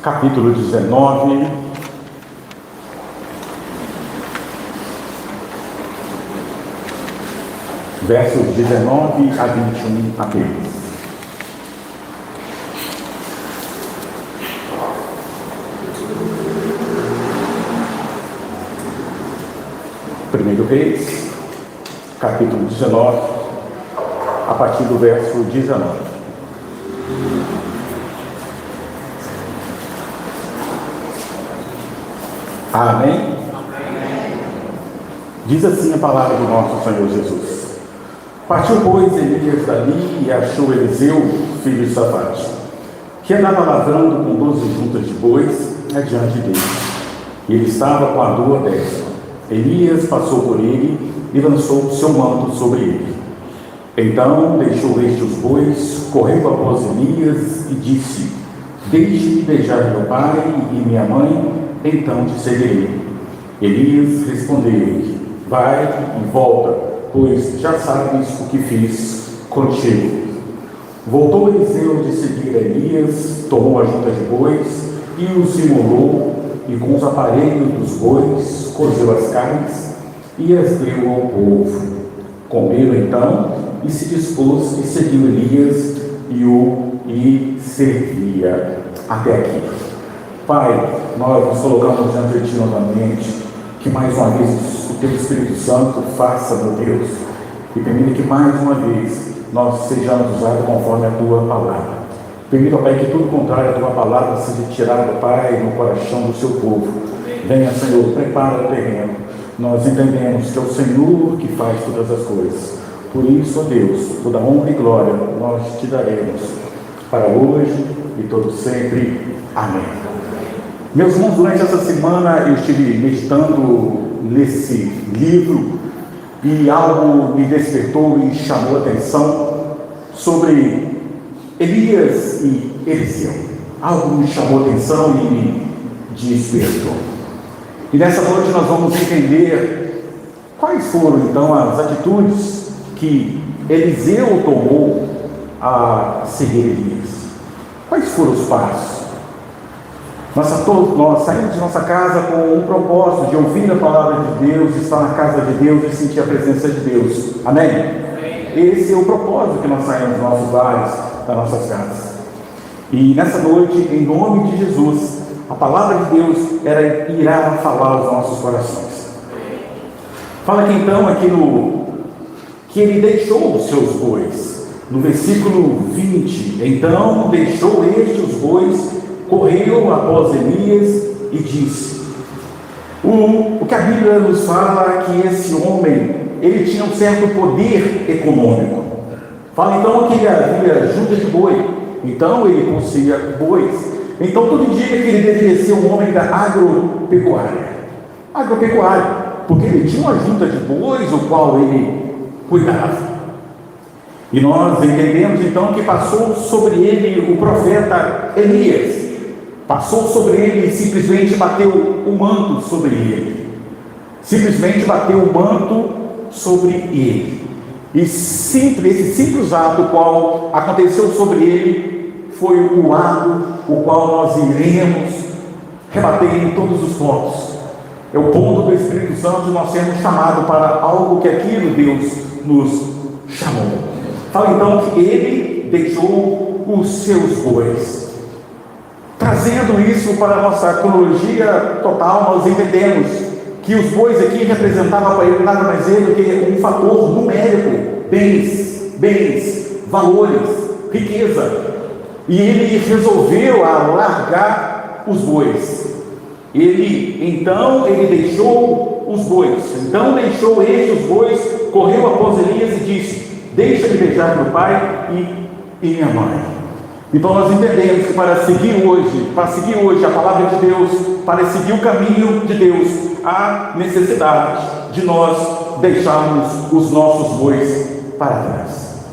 capítulo 19, versos 19 a 21 apenas. Primeiro Reis, capítulo 19, a partir do verso 19. Amém? Diz assim a palavra do nosso Senhor Jesus. Partiu, pois, Elias dali e achou Eliseu, filho de Safate, que andava lavrando com 12 juntas de bois adiante dele. E ele estava com a dor destra. Elias passou por ele e lançou o seu manto sobre ele. Então deixou este os bois, correu após Elias e disse: Deixe-me beijar meu pai e minha mãe, então te seguirei. Elias respondeu-lhe: Vai e volta, pois já sabes o que fiz contigo. Voltou Eliseu de seguir a Elias, tomou a junta de bois e os imolou, e com os aparelhos dos bois cozeu as carnes e as deu ao povo. Comeram então e se dispôs e seguiu Elias e servia. Até aqui. Pai, nós nos colocamos diante de Ti novamente, que mais uma vez o Teu Espírito Santo faça, meu Deus, e permita que mais uma vez nós sejamos usados conforme a Tua palavra. Permita, Pai, que tudo contrário à Tua palavra seja tirado, Pai, no coração do Seu povo. Venha, Senhor, prepara o terreno. Nós entendemos que é o Senhor que faz todas as coisas. Por isso, ó Deus, toda honra e glória nós Te daremos para hoje e todo sempre. Amém. Meus irmãos, durante essa semana eu estive meditando nesse livro e algo me despertou e chamou a atenção sobre Elias e Eliseu. Algo me chamou a atenção e me despertou. E nessa noite nós vamos entender quais foram então as atitudes que Eliseu tomou a seguir Elias. Quais foram os passos? Nós saímos de nossa casa com um propósito de ouvir a palavra de Deus, estar na casa de Deus e sentir a presença de Deus. Amém? Esse é o propósito que nós saímos dos nossos lares, das nossas casas. E nessa noite, em nome de Jesus, a palavra de Deus irá falar aos nossos corações. Fala aqui então, que ele deixou os seus bois. No versículo 20, então deixou este os bois, correu após Elias e disse. O que a Bíblia nos fala é que esse homem, ele tinha um certo poder econômico. Fala então que ele havia junta de boi, então ele possuía bois. Então tudo indica que ele deveria ser um homem da agropecuária, porque ele tinha uma junta de bois, o qual ele cuidava. E nós entendemos então que passou sobre ele o profeta Elias. Passou sobre ele e simplesmente bateu o manto sobre ele. Simplesmente bateu o manto sobre ele. E esse simples ato qual aconteceu sobre ele foi o ato o qual nós iremos rebater em todos os pontos. É o ponto do Espírito Santo de nós sermos chamados para algo que aquilo Deus nos chamou. Fala então que ele deixou os seus bois. Trazendo isso para a nossa cronologia total, nós entendemos que os bois aqui representavam para ele nada mais do que um fator numérico, bens, valores, riqueza. E ele resolveu largar os bois. Ele deixou os bois. Então deixou ele os bois, correu após Elias e disse: Deixa-me beijar meu pai e minha mãe. Então nós entendemos que para seguir hoje a palavra de Deus, para seguir o caminho de Deus, há necessidade de nós deixarmos os nossos bois para trás.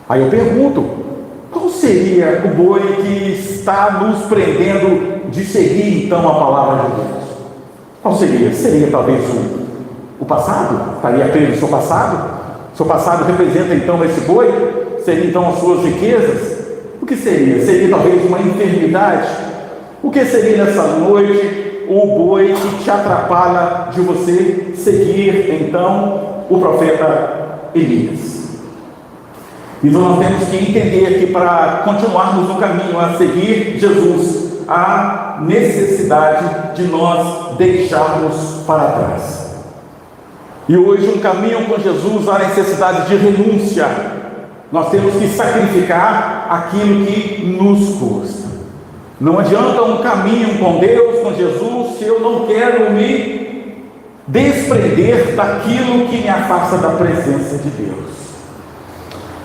Aí eu pergunto, qual seria o boi que está nos prendendo de seguir então a palavra de Deus? Qual seria? Seria talvez o passado? Estaria preso no seu passado? Seu passado representa então esse boi? Seria então as suas riquezas? O que seria? Seria talvez uma enfermidade? O que seria nessa noite o boi que te atrapalha de você seguir, então, o profeta Elias? Então nós temos que entender que para continuarmos no caminho a seguir Jesus, há necessidade de nós deixarmos para trás. E hoje, um caminho com Jesus, há necessidade de renúncia. Nós temos que sacrificar aquilo que nos custa. Não adianta um caminho com Deus, com Jesus, se eu não quero me desprender daquilo que me afasta da presença de Deus.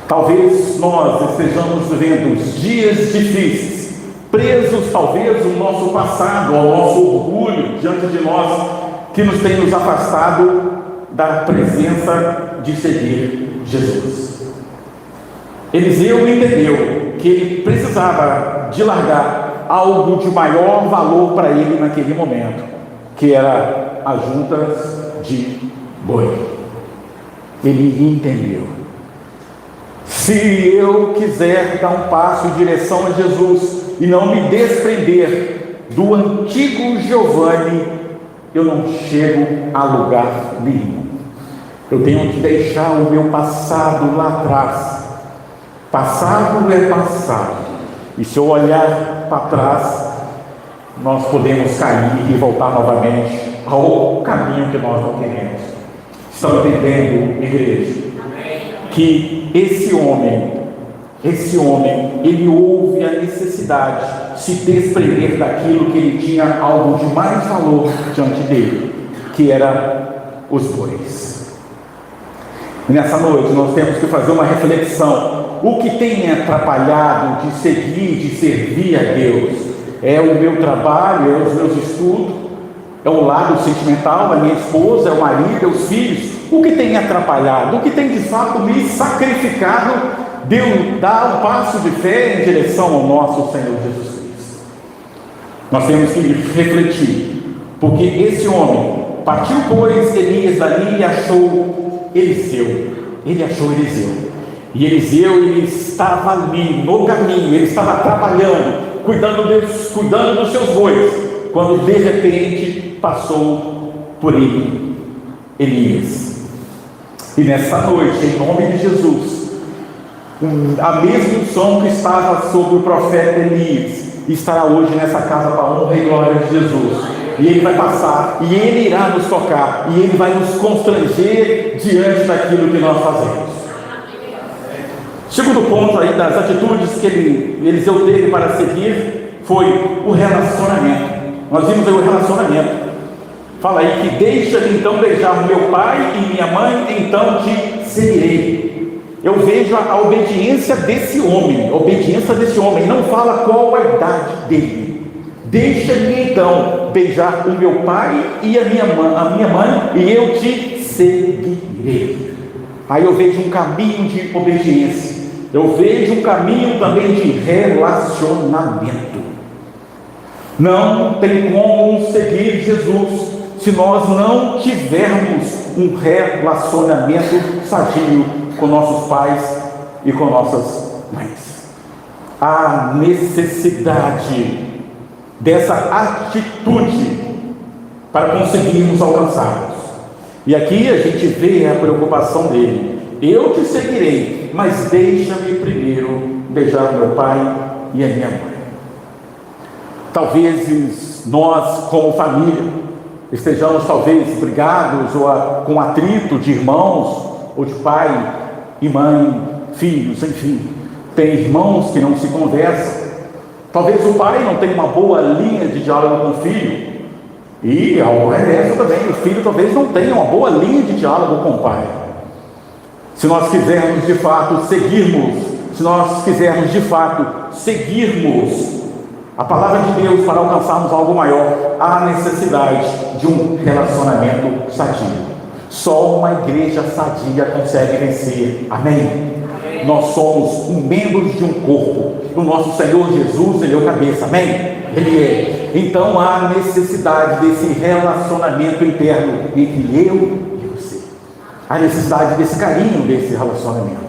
Talvez nós estejamos vivendo dias difíceis, presos talvez ao nosso passado, ao nosso orgulho diante de nós, que nos tem nos afastado da presença de seguir Jesus. Eliseu entendeu que ele precisava de largar algo de maior valor para ele naquele momento, que era as juntas de boi. Ele entendeu: se eu quiser dar um passo em direção a Jesus e não me desprender do antigo Giovanni, eu não chego a lugar nenhum. Eu tenho que deixar o meu passado lá atrás. Passado é passado. E se eu olhar para trás, nós podemos cair e voltar novamente ao caminho que nós não queremos. Estão entendendo, igreja? Que esse homem, ele houve a necessidade de se desprender daquilo que ele tinha algo de mais valor diante dele, que era os bois. E nessa noite nós temos que fazer uma reflexão. O que tem me atrapalhado de seguir, de servir a Deus? É o meu trabalho, é os meus estudos, é o lado sentimental, a minha esposa, é o marido, é os filhos. O que tem me atrapalhado? O que tem de fato me sacrificado de eu dar um passo de fé em direção ao nosso Senhor Jesus Cristo? Nós temos que refletir, porque esse homem partiu, pois, Elias dali e achou Eliseu. Ele achou Eliseu. E Eliseu, ele estava ali no caminho, ele estava trabalhando, cuidando dos seus bois, quando de repente passou por ele Elias. E nessa noite, em nome de Jesus, a mesma unção que estava sobre o profeta Elias estará hoje nessa casa para a honra e glória de Jesus. E ele vai passar, e ele irá nos tocar, e ele vai nos constranger diante daquilo que nós fazemos. Segundo ponto aí das atitudes que Eliseu teve para seguir foi o relacionamento. Nós vimos aí o relacionamento. Fala aí que deixa-me então beijar meu pai e minha mãe, então te seguirei. Eu vejo a obediência desse homem, não fala qual a idade dele. Deixa-me então beijar o meu pai e a minha mãe, e eu te seguirei. Aí eu vejo um caminho de obediência, eu vejo um caminho também de relacionamento. Não tem como seguir Jesus se nós não tivermos um relacionamento sadio com nossos pais e com nossas mães. Há necessidade dessa atitude para conseguirmos alcançarmos. E aqui a gente vê a preocupação dele: eu te seguirei, mas deixa-me primeiro beijar meu pai e a minha mãe. Talvez nós, como família, estejamos talvez brigados ou com atrito de irmãos, ou de pai e mãe, filhos, enfim. Tem irmãos que não se conversam. Talvez o pai não tenha uma boa linha de diálogo com o filho, e ao reverso também, o filho talvez não tenha uma boa linha de diálogo com o pai. Se nós quisermos de fato seguirmos a palavra de Deus para alcançarmos algo maior, há necessidade de um relacionamento sadio. Só uma igreja sadia consegue vencer. Amém? Nós somos membros de um corpo. O nosso Senhor Jesus, Ele é o cabeça. Amém? Ele é. Então há necessidade desse relacionamento interno entre eu e você. Há necessidade desse carinho, desse relacionamento.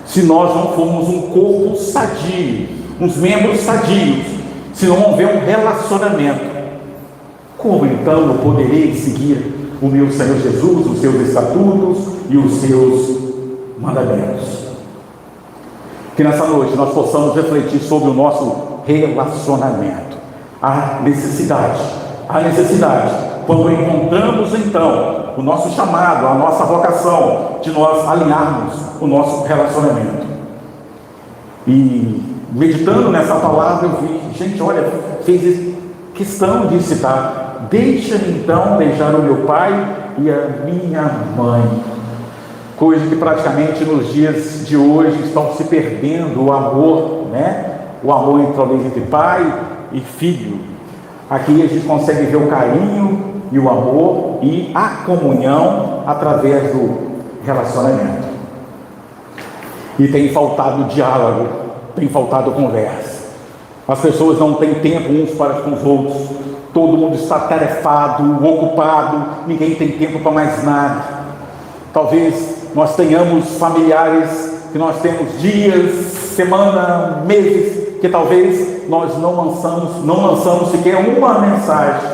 Se nós não formos um corpo sadio, uns membros sadios, se não houver um relacionamento, como então eu poderei seguir o meu Senhor Jesus, os seus estatutos e os seus mandamentos? Que nessa noite nós possamos refletir sobre o nosso relacionamento, a necessidade, quando encontramos então o nosso chamado, a nossa vocação, de nós alinharmos o nosso relacionamento. E meditando nessa palavra, eu vi, gente, olha, fez questão de citar: deixa-me então deixar o meu pai e a minha mãe. Coisa que praticamente nos dias de hoje estão se perdendo, o amor, né? O amor entre pai e filho. Aqui a gente consegue ver o carinho e o amor e a comunhão através do relacionamento. E tem faltado diálogo, tem faltado conversa. As pessoas não têm tempo uns para com os outros. Todo mundo está tarefado, ocupado, ninguém tem tempo para mais nada. Talvez nós tenhamos familiares que nós temos dias, semana, meses, que talvez nós não lançamos sequer uma mensagem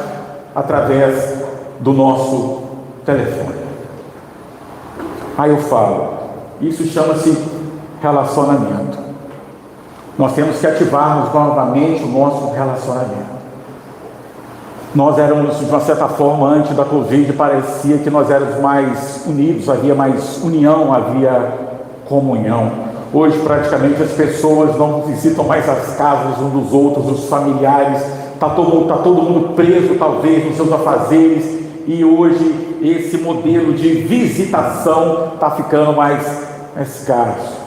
através do nosso telefone. Aí eu falo, isso chama-se relacionamento. Nós temos que ativarmos novamente o nosso relacionamento. Nós éramos, de uma certa forma, antes da Covid, parecia que nós éramos mais unidos, havia mais união, havia comunhão. Hoje, praticamente, as pessoas não visitam mais as casas uns dos outros, os familiares, está todo mundo preso, talvez, nos seus afazeres, e hoje esse modelo de visitação está ficando mais escasso.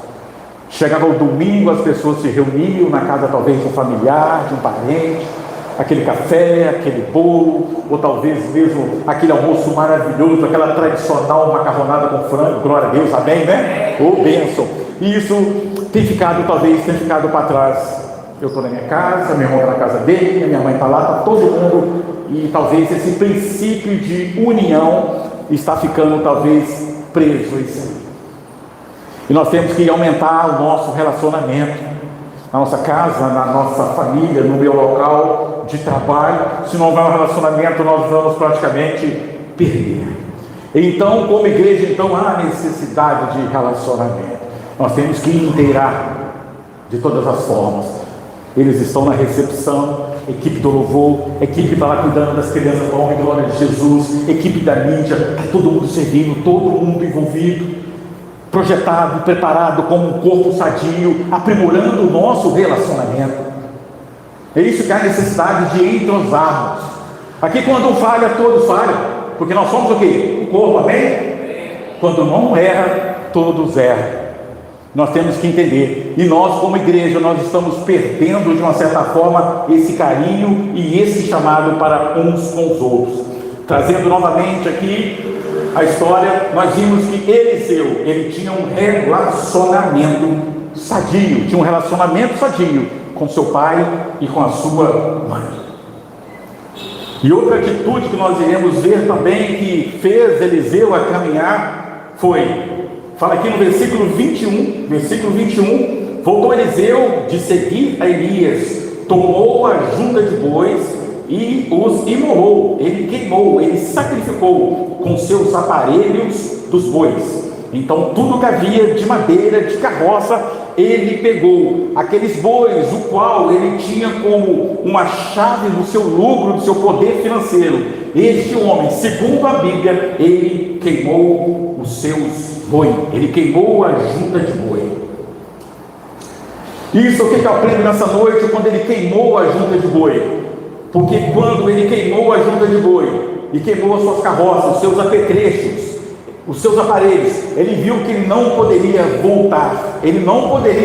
Chegava o domingo, as pessoas se reuniam na casa, talvez, de um familiar, de um parente, aquele café, aquele bolo, ou talvez mesmo aquele almoço maravilhoso, aquela tradicional macarronada com frango, glória a Deus, amém, né? Ô, bênção! E isso tem ficado para trás. Eu estou na minha casa, meu irmão está na casa dele, minha mãe está lá, está todo mundo, e talvez esse princípio de união está ficando talvez preso em si. E nós temos que aumentar o nosso relacionamento na nossa casa, na nossa família, no meu local de trabalho. Se não houver um relacionamento, nós vamos praticamente perder. Então, como igreja, há necessidade de relacionamento. Nós temos que inteirar de todas as formas. Eles estão na recepção, equipe do louvor, equipe que está lá cuidando das crianças, para a honra e glória de Jesus, equipe da mídia, está todo mundo servindo, todo mundo envolvido, projetado, preparado como um corpo sadio, aprimorando o nosso relacionamento. É isso que há necessidade de entrosarmos. Aqui, quando um falha, todos falham, porque nós somos o quê? O corpo, amém? Quando não erra, todos erram. Nós temos que entender, e nós como igreja, nós estamos perdendo de uma certa forma esse carinho e esse chamado para uns com os outros. Trazendo novamente aqui a história, nós vimos que Eliseu, ele tinha um relacionamento sadio, com seu pai e com a sua mãe. E outra atitude que nós iremos ver também que fez Eliseu a caminhar foi, fala aqui no versículo 21, voltou Eliseu de seguir a Elias, tomou a junta de bois e os imolou, ele queimou, ele sacrificou com seus aparelhos dos bois. Então tudo que havia de madeira, de carroça, ele pegou aqueles bois, o qual ele tinha como uma chave do seu lucro, do seu poder financeiro. Este homem, segundo a Bíblia, ele queimou os seus bois, ele queimou a junta de boi. Isso o que eu aprendo nessa noite quando ele queimou a junta de boi? Porque quando ele queimou a junta de boi e queimou as suas carroças, os seus apetrechos, os seus aparelhos, ele viu que ele não poderia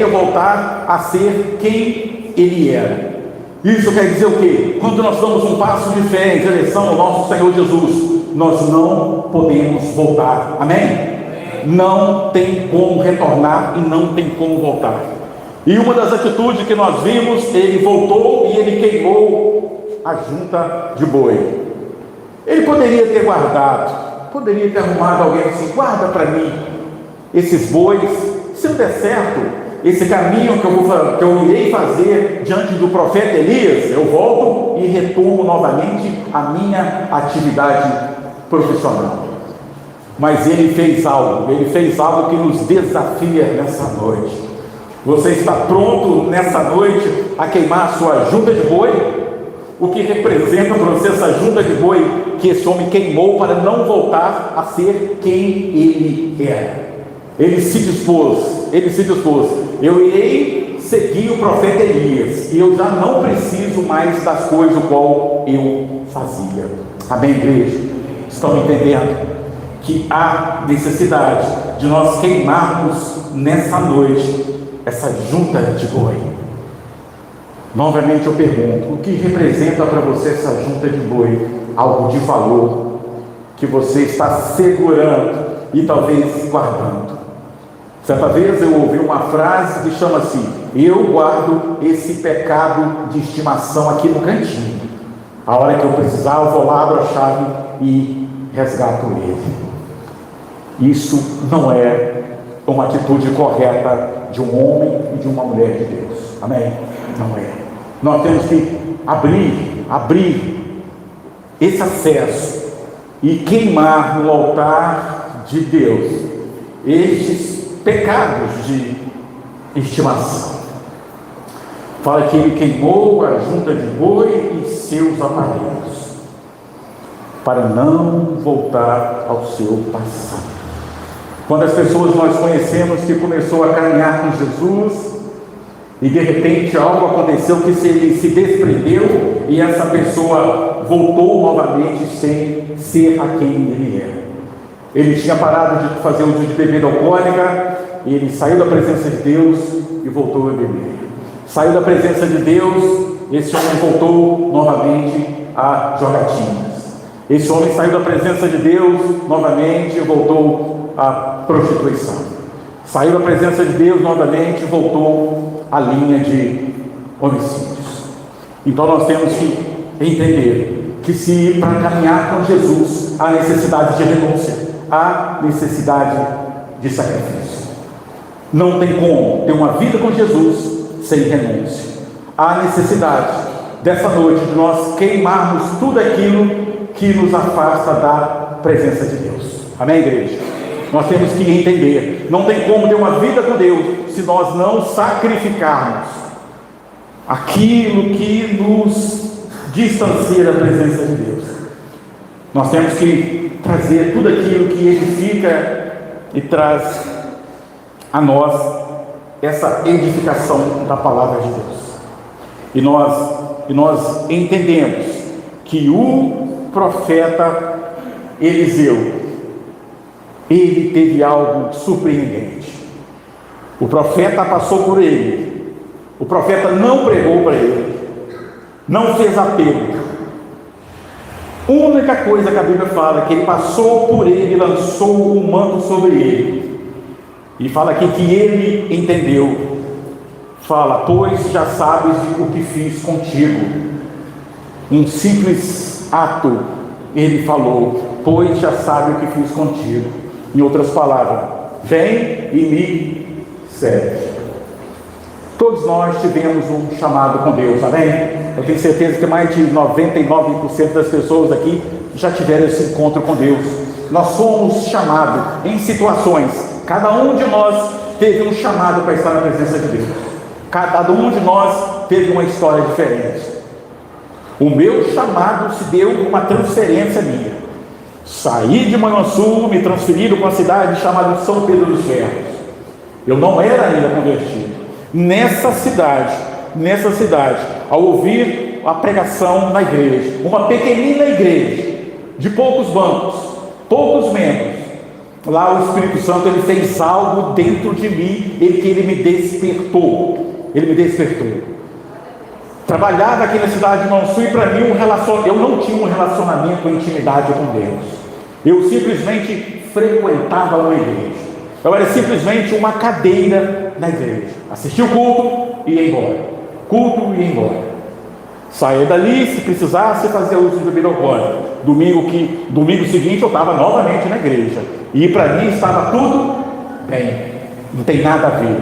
voltar a ser quem ele era. Isso quer dizer o quê? Quando nós damos um passo de fé em direção ao nosso Senhor Jesus, nós não podemos voltar, amém? Não tem como retornar e não tem como voltar. E uma das atitudes que nós vimos, ele voltou e ele queimou a junta de boi. Ele poderia ter guardado, poderia ter arrumado alguém assim, guarda para mim esses bois, se não der certo, esse caminho que eu irei fazer diante do profeta Elias, eu volto e retomo novamente a minha atividade profissional. Mas ele fez algo que nos desafia nessa noite. Você está pronto nessa noite a queimar a sua junta de boi? O que representa para você essa junta de boi que esse homem queimou para não voltar a ser quem ele era? Ele se dispôs. Eu irei seguir o profeta Elias, e eu já não preciso mais das coisas qual eu fazia. Amém, igreja? Estão entendendo que há necessidade de nós queimarmos nessa noite essa junta de boi? Novamente eu pergunto, o que representa para você essa junta de boi? Algo de valor que você está segurando e talvez guardando. Certa vez eu ouvi uma frase que chama assim: eu guardo esse pecado de estimação aqui no cantinho. A hora que eu precisar, eu vou lá, abro a chave e resgato ele. Isso não é uma atitude correta de um homem e de uma mulher de Deus. Amém? Não é. Nós temos que abrir esse acesso e queimar no altar de Deus estes pecados de estimação. Fala que ele queimou a junta de boi e seus aparelhos, para não voltar ao seu passado. Quando as pessoas nós conhecemos que começou a caminhar com Jesus, e de repente algo aconteceu que ele se desprendeu, e essa pessoa voltou novamente sem ser a quem ele era. Ele tinha parado de fazer uso de bebida alcoólica, e ele saiu da presença de Deus e voltou a beber. Saiu da presença de Deus, esse homem voltou novamente a jogatinas. Esse homem saiu da presença de Deus novamente e voltou à prostituição. Saiu da presença de Deus novamente e voltou à linha de homicídios. Então nós temos que entender que se para caminhar com Jesus há necessidade de renúncia, há necessidade de sacrifício. Não tem como ter uma vida com Jesus sem renúncia. Há necessidade dessa noite de nós queimarmos tudo aquilo que nos afasta da presença de Deus. Amém, igreja? Nós temos que entender, não tem como ter uma vida com Deus se nós não sacrificarmos aquilo que nos distancia da presença de Deus. Nós temos que trazer tudo aquilo que edifica e traz a nós essa edificação da palavra de Deus. E nós entendemos que o profeta Eliseu, ele teve algo surpreendente. O profeta passou por ele. O profeta não pregou para ele, não fez apelo. A única coisa que a Bíblia fala é que ele passou por ele e lançou um manto sobre ele. E fala aqui que ele entendeu. Fala, pois já sabes o que fiz contigo. Um simples ato, ele falou, pois já sabe o que fiz contigo. Em outras palavras, vem e me serve. Todos nós tivemos um chamado com Deus, amém? Eu tenho certeza que mais de 99% das pessoas aqui já tiveram esse encontro com Deus. Nós somos chamados em situações, cada um de nós teve um chamado para estar na presença de Deus. Cada um de nós teve uma história diferente. O meu chamado se deu com uma transferência minha. Saí de Manhuaçu, me transferi para uma cidade chamada São Pedro dos Ferros. Eu não era ainda convertido. Nessa cidade, ao ouvir a pregação na igreja, uma pequenina igreja, de poucos bancos, poucos membros, lá o Espírito Santo ele fez algo dentro de mim, ele me despertou. Trabalhava aqui na cidade de Manhuaçu e para mim eu não tinha um relacionamento, uma intimidade com Deus. Eu simplesmente frequentava uma igreja. Eu era simplesmente uma cadeira na igreja. Assistia o culto e ia embora. Saía dali, se precisasse fazer uso de bebida alcoólica. Domingo seguinte eu estava novamente na igreja. E para mim estava tudo bem. Não tem nada a ver.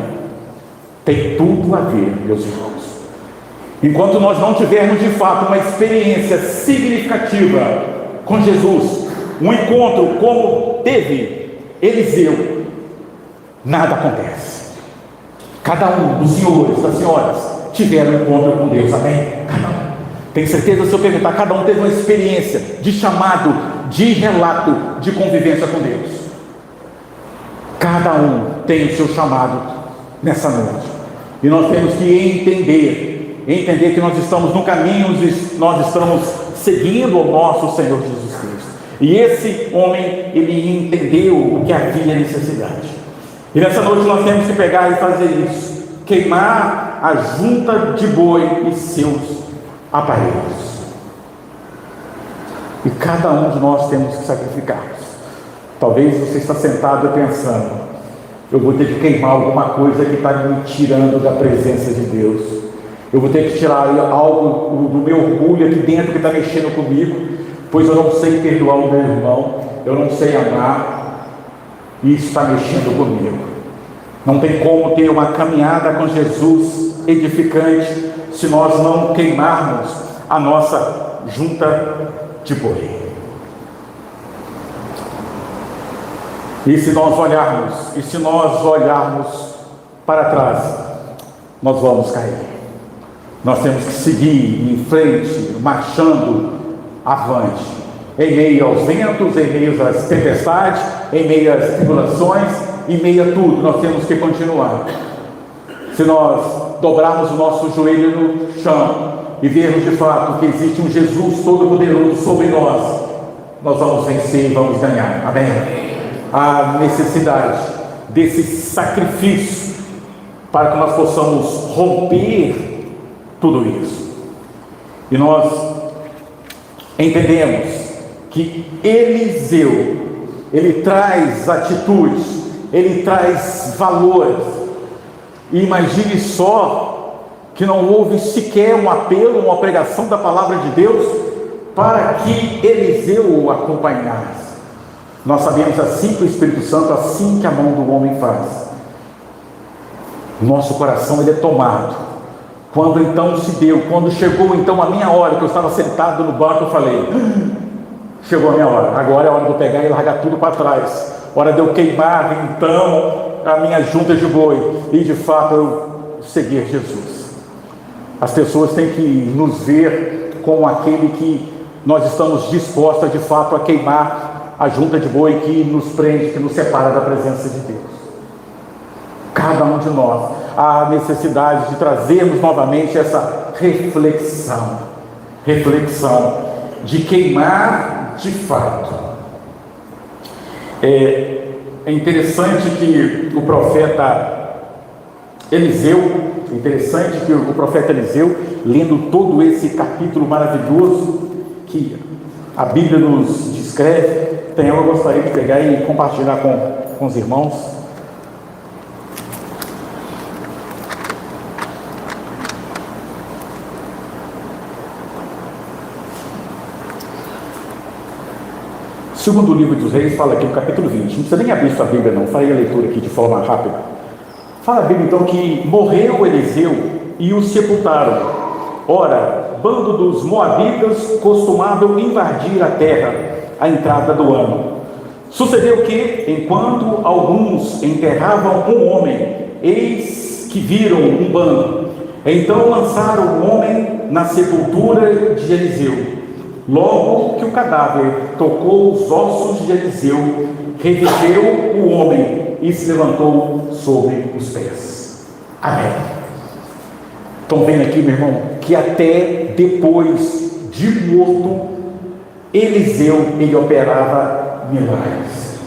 Tem tudo a ver, meus irmãos. Enquanto nós não tivermos de fato uma experiência significativa com Jesus, um encontro como teve Eliseu, nada acontece. Cada um dos senhores, das senhoras, tiveram um encontro com Deus, amém? Cada um. Tenho certeza, se eu perguntar, cada um teve uma experiência de chamado, de relato, de convivência com Deus. Cada um tem o seu chamado nessa noite. E nós temos que entender que nós estamos no caminho, nós estamos seguindo o nosso Senhor Jesus Cristo. E esse homem, ele entendeu o que havia necessidade. E nessa noite nós temos que pegar e fazer isso. Queimar a junta de boi e seus aparelhos. E cada um de nós temos que sacrificar. Talvez você está sentado pensando: eu vou ter que queimar alguma coisa que está me tirando da presença de Deus. Eu vou ter que tirar algo do meu orgulho aqui dentro que está mexendo comigo, pois eu não sei perdoar o meu irmão, eu não sei amar, e isso está mexendo comigo. Não tem como ter uma caminhada com Jesus edificante se nós não queimarmos a nossa junta de boi. E se nós olharmos para trás, nós vamos cair. Nós temos que seguir em frente, marchando avante, em meio aos ventos, em meio às tempestades, em meio às tribulações, em meio a tudo, nós temos que continuar. Se nós dobrarmos o nosso joelho no chão e vermos de fato que existe um Jesus Todo-Poderoso sobre nós, nós vamos vencer e vamos ganhar. Amém? A necessidade desse sacrifício para que nós possamos romper tudo isso. E nós entendemos que Eliseu, ele traz atitudes, ele traz valores. E imagine só que não houve sequer um apelo, uma pregação da palavra de Deus para que Eliseu o acompanhasse. Nós sabemos assim que o Espírito Santo, assim que a mão do homem faz, nosso coração ele é tomado. Quando chegou então a minha hora, que eu estava sentado no banco, eu falei: chegou a minha hora, agora é a hora de eu pegar e largar tudo para trás, hora de eu queimar então a minha junta de boi, e de fato eu seguir Jesus. As pessoas têm que nos ver como aquele que nós estamos dispostos de fato a queimar a junta de boi que nos prende, que nos separa da presença de Deus. Cada um de nós há necessidade de trazermos novamente essa reflexão de queimar de fato. É interessante que o profeta Eliseu, lendo todo esse capítulo maravilhoso que a Bíblia nos descreve, eu gostaria de pegar e compartilhar com os irmãos. Segundo livro dos Reis, fala aqui no capítulo 20, não precisa nem abrir sua Bíblia não, farei a leitura aqui de forma rápida. Fala a Bíblia então que morreu Eliseu e o sepultaram. Ora, bando dos moabitas costumavam invadir a terra à entrada do ano. Sucedeu que, enquanto alguns enterravam um homem, eis que viram um bando. Então lançaram o homem na sepultura de Eliseu. Logo que o cadáver tocou os ossos de Eliseu, reviveu o homem e se levantou sobre os pés. Amém. Estão vendo aqui, meu irmão, que até depois de morto, Eliseu, ele operava milagres.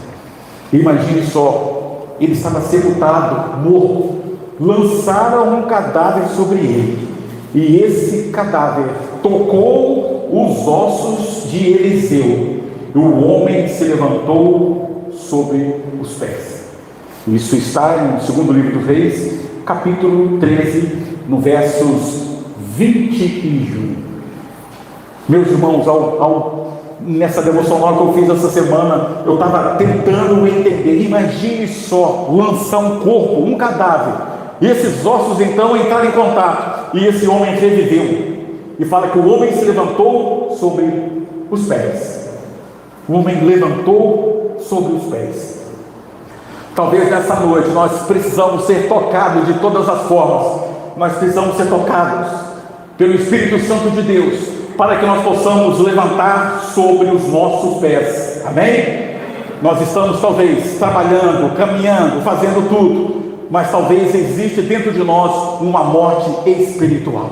Imagine só, ele estava sepultado, morto, lançaram um cadáver sobre ele, e esse cadáver tocou os ossos de Eliseu, e o homem se levantou sobre os pés. Isso está no segundo livro dos Reis, capítulo 13, no versos 21. Meus irmãos, nessa devocional que eu fiz essa semana, eu estava tentando entender. Imagine só, lançar um corpo, um cadáver, E esses ossos então entraram em contato, e esse homem reviveu. E fala que o homem se levantou sobre os pés. O homem levantou sobre os pés. Talvez nessa noite nós precisamos ser tocados de todas as formas. Nós precisamos ser tocados pelo Espírito Santo de Deus, para que nós possamos levantar sobre os nossos pés. Amém? Nós estamos talvez trabalhando, caminhando, fazendo tudo, mas talvez existe dentro de nós uma morte espiritual.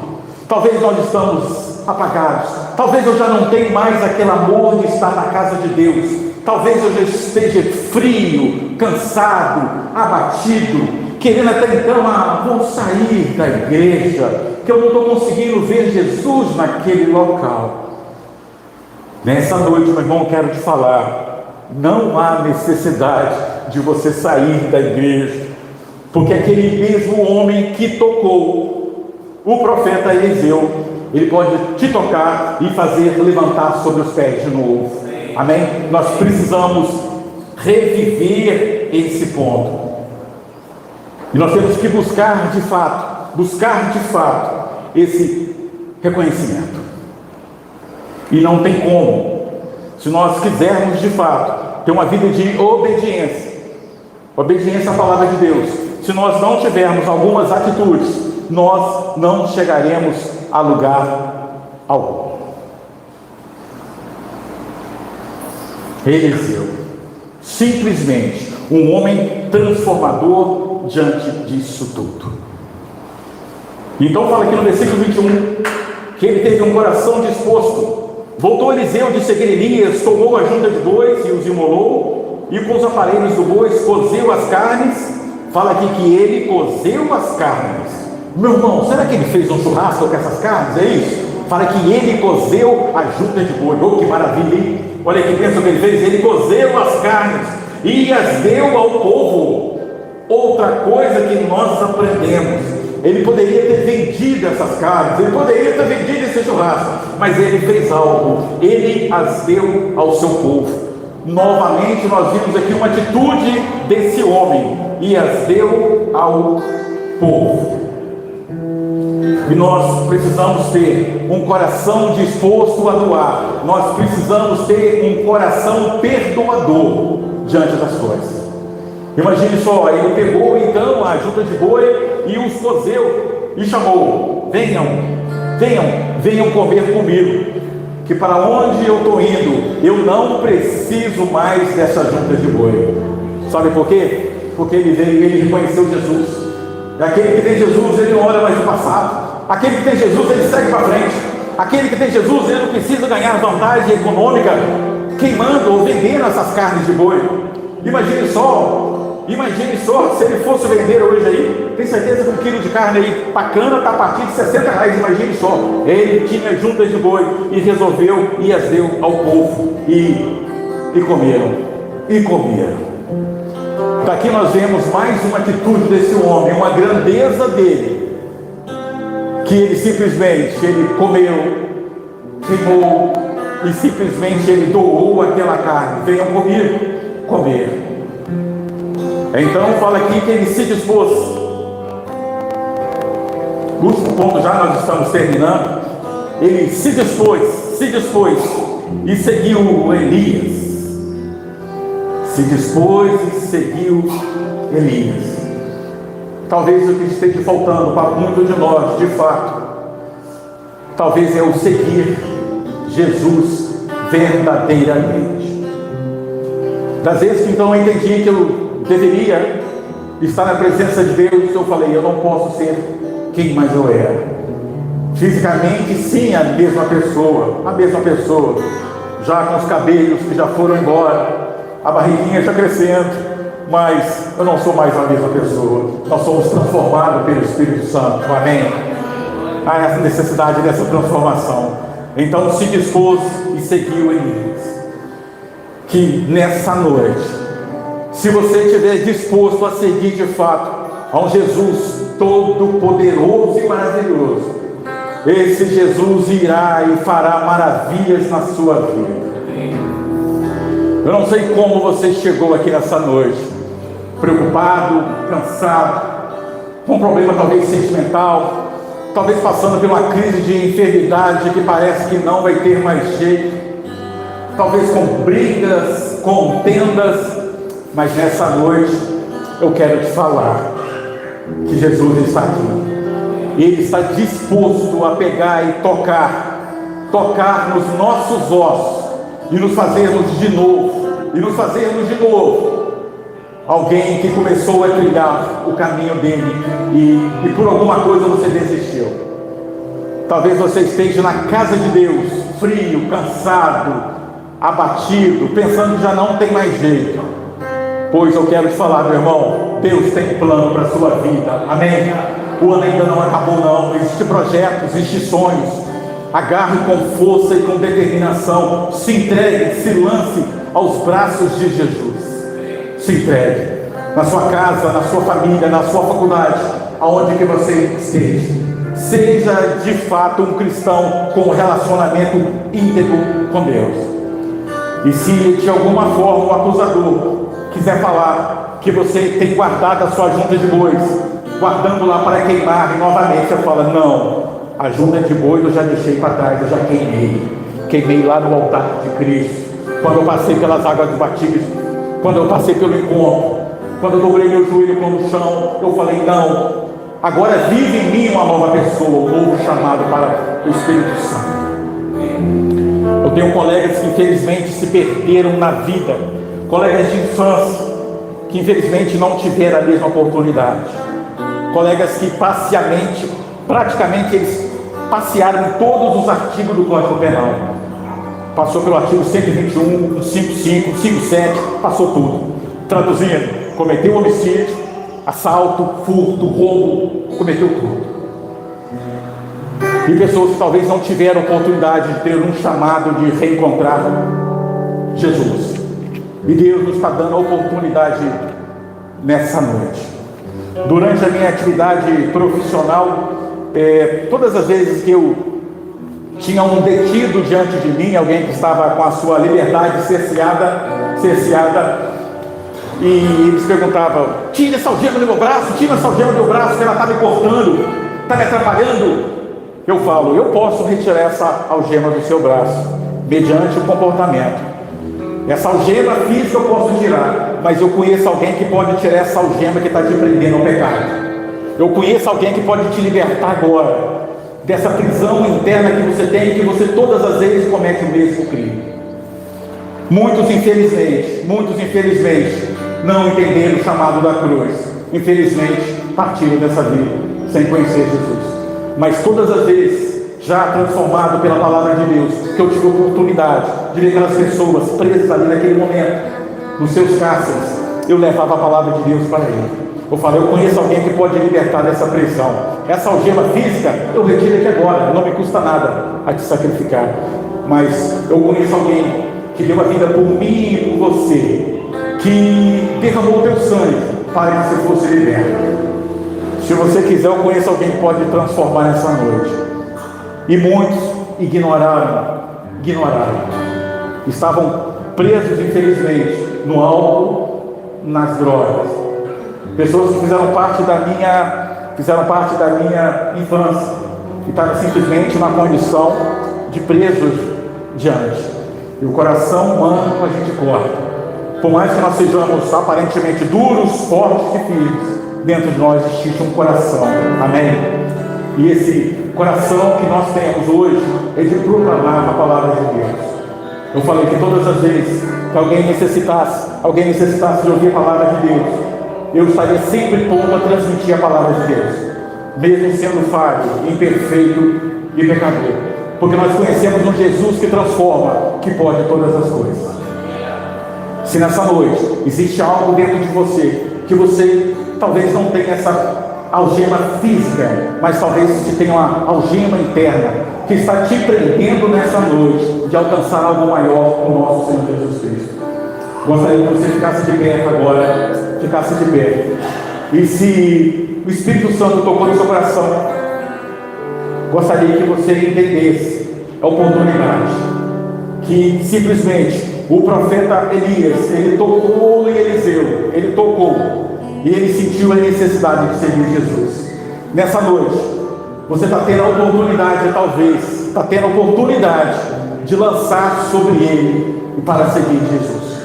Talvez nós estamos apagados. Talvez eu já não tenha mais aquele amor de estar na casa de Deus. Talvez eu já esteja frio, cansado, abatido, querendo até então, vou sair da igreja, que eu não estou conseguindo ver Jesus naquele local. Nessa noite, meu irmão, eu quero te falar, não há necessidade de você sair da igreja, porque aquele mesmo homem que tocou o profeta Eliseu, ele pode te tocar e fazer levantar sobre os pés de novo. Amém? Nós precisamos reviver esse ponto. E nós temos que buscar de fato, esse reconhecimento. E não tem como, se nós quisermos de fato ter uma vida de obediência à palavra de Deus, se nós não tivermos algumas atitudes, nós não chegaremos a lugar algum. Eliseu, simplesmente um homem transformador diante disso tudo. Então fala aqui no versículo 21, que ele teve um coração disposto. Voltou Eliseu de seguir Elias, tomou a junta de bois e os imolou, e com os aparelhos do boi cozeu as carnes. Fala aqui que ele cozeu as carnes. Meu irmão, será que ele fez um churrasco com essas carnes? É isso? Fala que ele cozeu a junta de boi. Oh, que maravilha, hein? Olha que pensa o que ele fez. Ele cozeu as carnes e as deu ao povo. Outra coisa que nós aprendemos, ele poderia ter vendido essas carnes, ele poderia ter vendido esse churrasco, mas ele fez algo, ele as deu ao seu povo. Novamente nós vimos aqui uma atitude desse homem, e as deu ao povo. E nós precisamos ter um coração disposto a doar. Nós precisamos ter um coração perdoador diante das coisas. Imagine só, ele pegou então a junta de boi e os cozeu e chamou: venham comer comigo, que para onde eu estou indo, eu não preciso mais dessa junta de boi. Sabe por quê? Porque ele veio e ele reconheceu Jesus. Aquele que tem Jesus, ele não olha mais o passado. Aquele que tem Jesus, ele segue para frente. Aquele que tem Jesus, ele não precisa ganhar vantagem econômica queimando ou vendendo essas carnes de boi. Imagine só se ele fosse vender hoje aí. Tem certeza que um quilo de carne aí bacana está a partir de R$60. Imagine só, ele tinha juntas de boi e resolveu e as deu ao povo e comeram. Daqui nós vemos mais uma atitude desse homem, uma grandeza dele, que ele simplesmente comeu, queimou e simplesmente ele doou aquela carne. Venham comer. Então fala aqui que ele se dispôs. Último ponto, já nós estamos terminando. Ele se dispôs e seguiu Elias. Se dispôs e seguiu Elias. Talvez o que esteja faltando para muitos de nós, de fato, talvez é o seguir Jesus verdadeiramente. Das vezes que então eu entendi que eu deveria estar na presença de Deus, eu falei: eu não posso ser quem mais eu era. Fisicamente, sim, a mesma pessoa, já com os cabelos que já foram embora, a barriguinha já crescendo, mas eu não sou mais a mesma pessoa. Nós somos transformados pelo Espírito Santo. Amém? Há essa necessidade dessa transformação. Então se dispôs e seguiu Elias. Que nessa noite, se você estiver disposto a seguir de fato a um Jesus todo poderoso e maravilhoso, esse Jesus irá e fará maravilhas na sua vida. Eu não sei como você chegou aqui nessa noite, preocupado, cansado, com um problema talvez sentimental, talvez passando por uma crise de enfermidade que parece que não vai ter mais jeito, talvez com brigas, contendas, mas nessa noite eu quero te falar que Jesus está aqui. Ele está disposto a pegar e tocar nos nossos ossos e nos fazermos de novo, alguém que começou a trilhar o caminho dele e por alguma coisa você desistiu. Talvez você esteja na casa de Deus, frio, cansado, abatido, pensando que já não tem mais jeito. Pois eu quero te falar, meu irmão, Deus tem plano para a sua vida, amém? O ano ainda não acabou não, existem projetos, existem sonhos. Agarre com força e com determinação, se entregue, se lance aos braços de Jesus. Se entregue, na sua casa, na sua família, na sua faculdade, aonde que você esteja. Seja de fato um cristão com um relacionamento íntegro com Deus. E se de alguma forma o acusador quiser falar que você tem guardado a sua junta de bois, guardando lá para queimar, e novamente você fala, não, a junta de bois eu já deixei para trás, eu já queimei lá no altar de Cristo, quando eu passei pelas águas do batismo, quando eu passei pelo encontro, quando eu dobrei meu joelho no chão, eu falei, não, agora vive em mim uma nova pessoa, um novo chamado para o Espírito Santo. Eu tenho colegas que infelizmente se perderam na vida, colegas de infância, que infelizmente não tiveram a mesma oportunidade, colegas que praticamente eles passearam em todos os artigos do Código Penal, passou pelo artigo 121, 55, 57, passou tudo, traduzindo, cometeu homicídio, assalto, furto, roubo, cometeu tudo. E pessoas que talvez não tiveram oportunidade de ter um chamado de reencontrar Jesus. E Deus nos está dando a oportunidade nessa noite. Durante a minha atividade profissional, todas as vezes que eu tinha um detido diante de mim, alguém que estava com a sua liberdade cerceada, e eles perguntavam, tira essa algema do meu braço, tira essa algema do meu braço, que ela está me cortando, está me atrapalhando. Eu falo, eu posso retirar essa algema do seu braço, mediante o comportamento. Essa algema física eu posso tirar, mas eu conheço alguém que pode tirar essa algema que está te prendendo ao pecado. Eu conheço alguém que pode te libertar agora dessa prisão interna que você tem, que você todas as vezes comete o mesmo crime. Muitos infelizmente não entenderam o chamado da cruz. Infelizmente partiram dessa vida sem conhecer Jesus. Mas todas as vezes, já transformado pela palavra de Deus, que eu tive a oportunidade de ver aquelas pessoas presas ali naquele momento, nos seus cárceres, eu levava a palavra de Deus para ele. Eu falei, eu conheço alguém que pode libertar dessa prisão. Essa algema física, eu retiro aqui agora, não me custa nada a te sacrificar. Mas eu conheço alguém que deu a vida por mim e por você, que derramou o teu sangue para que você fosse liberto. Se você quiser, eu conheço alguém que pode transformar nessa noite. E muitos ignoraram. Estavam presos, infelizmente, no álcool, nas drogas. Pessoas que fizeram parte da minha infância, que estavam simplesmente na condição de presos diante. E o coração humano a gente corta. Por mais que nós sejamos aparentemente duros, fortes e firmes, dentro de nós existe um coração, amém? E esse coração que nós temos hoje é de proclamar a palavra de Deus. Eu falei que todas as vezes que alguém necessitasse de ouvir a palavra de Deus, eu estaria sempre pronto a transmitir a palavra de Deus, mesmo sendo falho, imperfeito e pecador, porque nós conhecemos um Jesus que transforma, que pode todas as coisas. Se nessa noite existe algo dentro de você, que você talvez não tenha essa algema física, mas talvez você tenha uma algema interna, que está te prendendo nessa noite, de alcançar algo maior com o nosso Senhor Jesus Cristo. Gostaria que você ficasse de pé agora, e se o Espírito Santo tocou no seu coração, gostaria que você entendesse a oportunidade, que simplesmente o profeta Elias, ele tocou em Eliseu, e ele sentiu a necessidade de seguir Jesus. Nessa noite, você está tendo a oportunidade, talvez, está tendo a oportunidade de lançar sobre ele e para seguir Jesus.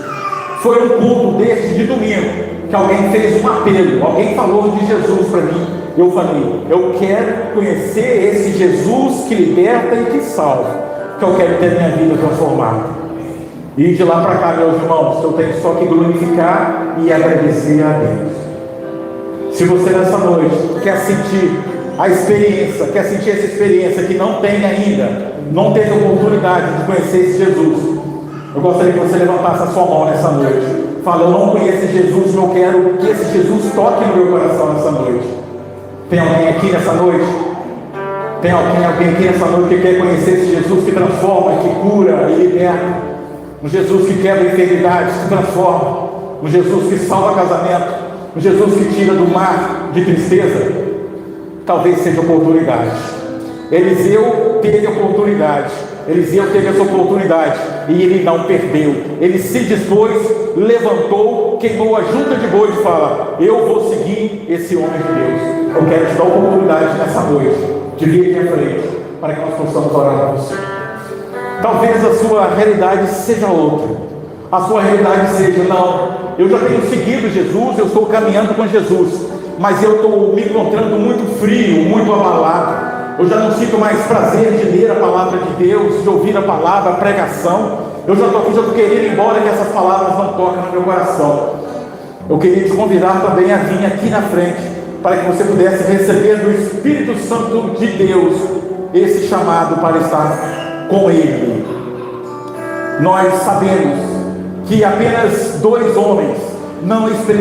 Foi um culto deste de domingo que alguém fez um apelo, alguém falou de Jesus para mim. Eu falei, eu quero conhecer esse Jesus que liberta e que salva, que eu quero ter minha vida transformada. E de lá para cá, meus irmãos, eu tenho só que glorificar e agradecer a Deus. Se você nessa noite quer sentir a experiência, quer sentir essa experiência que não tem ainda, não teve oportunidade de conhecer esse Jesus, eu gostaria que você levantasse a sua mão nessa noite. Fala, eu não conheço esse Jesus, mas eu quero que esse Jesus toque no meu coração nessa noite. Tem alguém aqui nessa noite? Tem alguém aqui nessa noite que quer conhecer esse Jesus que transforma, que cura e liberta? Um Jesus que quebra enfermidades, que transforma. Um Jesus que salva casamento. Um Jesus que tira do mar de tristeza. Talvez seja oportunidade. Eliseu teve oportunidade. Eliseu teve essa oportunidade e ele não perdeu. Ele se dispôs, levantou, queimou a junta de boi e fala: eu vou seguir esse homem de Deus. Eu quero te dar a oportunidade nessa noite de vir aqui à frente para que nós possamos orar por você. Talvez a sua realidade seja outra. A sua realidade seja: não, eu já tenho seguido Jesus, eu estou caminhando com Jesus, mas eu estou me encontrando muito frio, muito abalado. Eu já não sinto mais prazer de ler a palavra de Deus, de ouvir a palavra, a pregação. Eu já estou querendo ir embora, que essas palavras não tocam no meu coração. Eu queria te convidar também a vir aqui na frente, para que você pudesse receber do Espírito Santo de Deus esse chamado para estar com Ele. Nós sabemos que apenas 2 homens não experimentaram